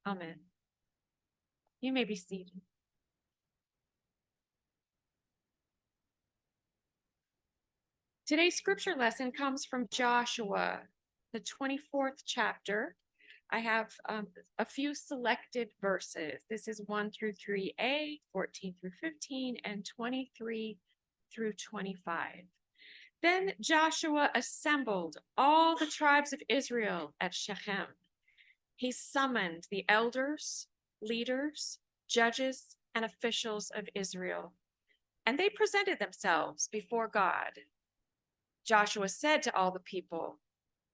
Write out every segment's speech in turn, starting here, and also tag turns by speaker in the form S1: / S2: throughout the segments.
S1: Amen. You may be seated. Today's scripture lesson comes from Joshua, the 24th chapter. I have a few selected verses. This is 1 through 3a, 14 through 15, and 23 through 25. Then Joshua assembled all the tribes of Israel at Shechem. He summoned the elders, leaders, judges, and officials of Israel, and they presented themselves before God. Joshua said to all the people,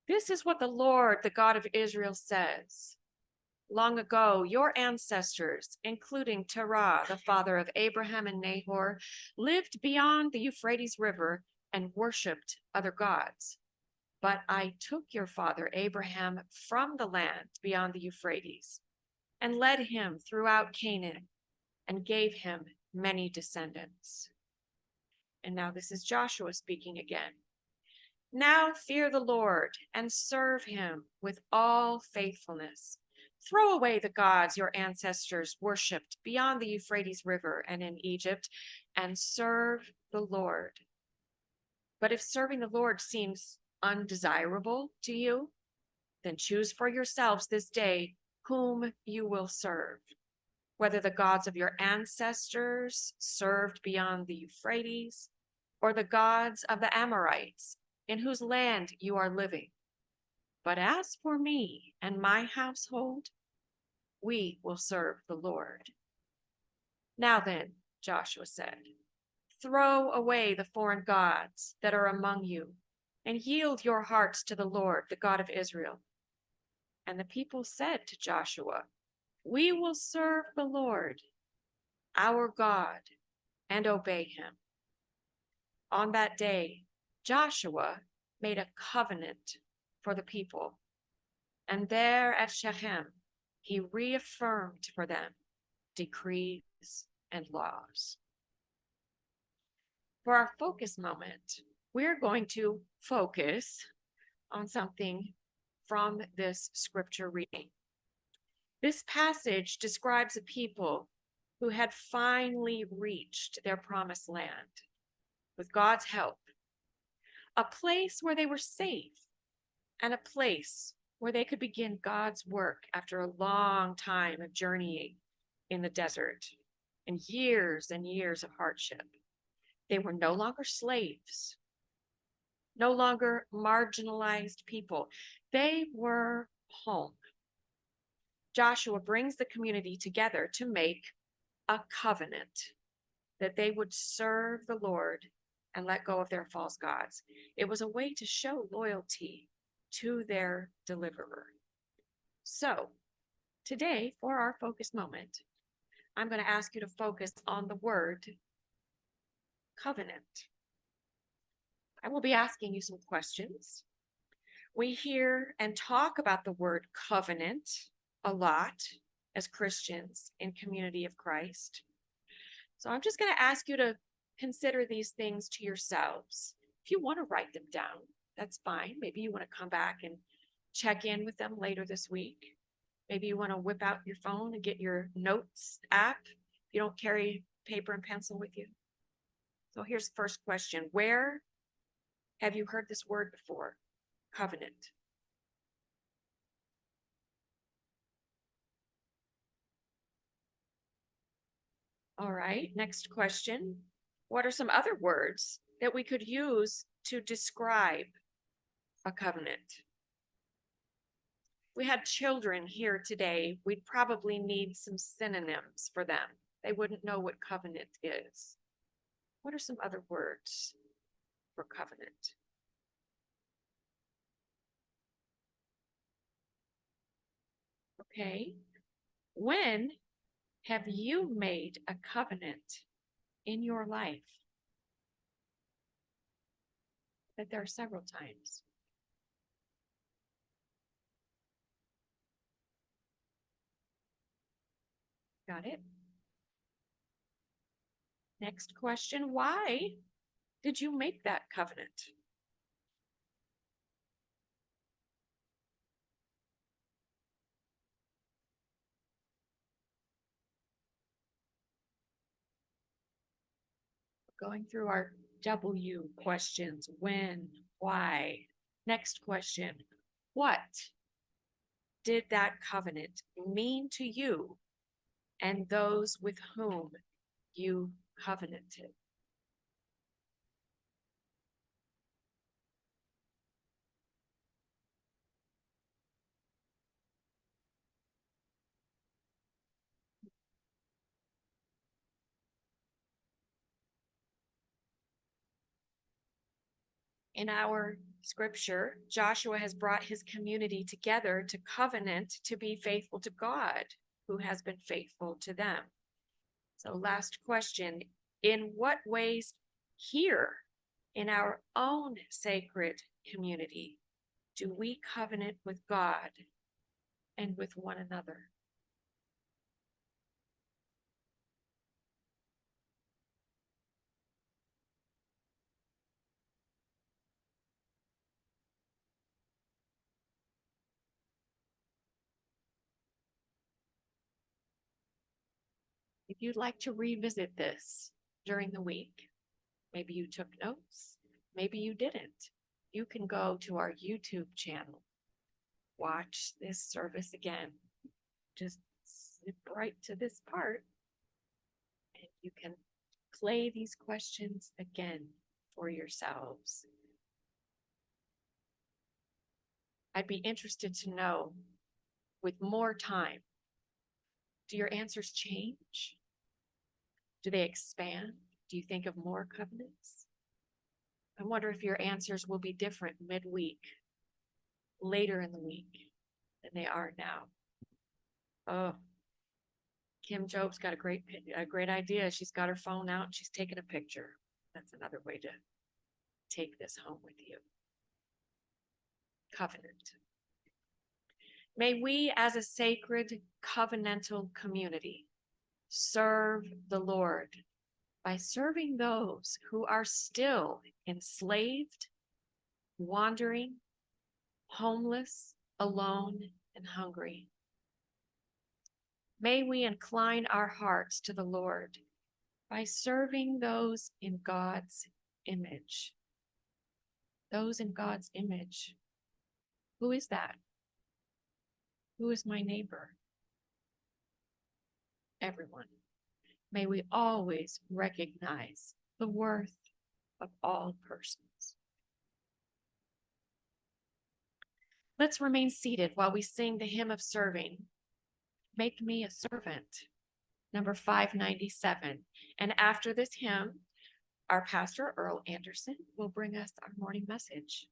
S1: "This is what the Lord, the God of Israel, says. Long ago, your ancestors, including Terah, the father of Abraham and Nahor, lived beyond the Euphrates River and worshipped other gods. But I took your father Abraham from the land beyond the Euphrates and led him throughout Canaan and gave him many descendants." And now this is Joshua speaking again. "Now fear the Lord and serve him with all faithfulness. Throw away the gods your ancestors worshipped beyond the Euphrates River and in Egypt, and serve the Lord. But if serving the Lord seems undesirable to you, then choose for yourselves this day whom you will serve, whether the gods of your ancestors served beyond the Euphrates, or the gods of the Amorites in whose land you are living. But as for me and my household, we will serve the Lord." "Now then," Joshua said, "throw away the foreign gods that are among you and yield your hearts to the Lord, the God of Israel." And the people said to Joshua, "We will serve the Lord, our God, and obey him." On that day, Joshua made a covenant for the people, and there at Shechem, he reaffirmed for them decrees and laws. For our focus moment, we're going to focus on something from this scripture reading. This passage describes a people who had finally reached their promised land with God's help, a place where they were safe, and a place where they could begin God's work after a long time of journeying in the desert and years of hardship. They were no longer slaves, no longer marginalized people. They were home. Joshua brings the community together to make a covenant that they would serve the Lord and let go of their false gods. It was a way to show loyalty to their deliverer. So today, for our focus moment, I'm going to ask you to focus on the word covenant. I will be asking you some questions. We hear and talk about the word covenant a lot as Christians in Community of Christ. So I'm just going to ask you to consider these things to yourselves. If you want to write them down, that's fine. Maybe you want to come back and check in with them later this week. Maybe you want to whip out your phone and get your notes app if you don't carry paper and pencil with you. So here's the first question. Where have you heard this word before? Covenant. All right, next question. What are some other words that we could use to describe a covenant? If we had children here today, we'd probably need some synonyms for them. They wouldn't know what covenant is. What are some other words for covenant? Okay. When have you made a covenant in your life? That there are several times. Got it? Next question. Why did you make that covenant? Going through our W questions: when, why. Next question: what did that covenant mean to you and those with whom you covenanted? In our scripture, Joshua has brought his community together to covenant to be faithful to God, who has been faithful to them. So, last question: in what ways here in our own sacred community do we covenant with God and with one another? If you'd like to revisit this during the week, maybe you took notes, maybe you didn't, you can go to our YouTube channel, watch this service again, just skip right to this part, and you can play these questions again for yourselves. I'd be interested to know, with more time, do your answers change? Do they expand? Do you think of more covenants? I wonder if your answers will be different midweek, later in the week than they are now. Oh, Kim Job's got a great idea. She's got her phone out and she's taking a picture. That's another way to take this home with you. Covenant. May we, as a sacred covenantal community, serve the Lord by serving those who are still enslaved, wandering, homeless, alone, and hungry. May we incline our hearts to the Lord by serving those in God's image. Those in God's image. Who is that? Who is my neighbor? Everyone. May we always recognize the worth of all persons. Let's remain seated while we sing the hymn of serving. Make me a servant, number 597. And after this hymn, our pastor, Earl Anderson, will bring us our morning message.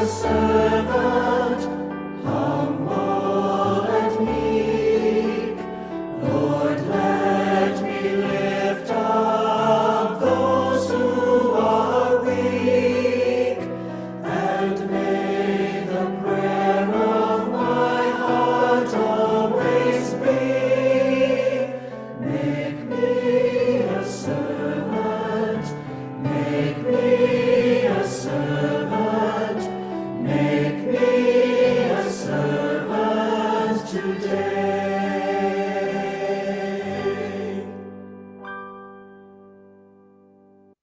S2: servant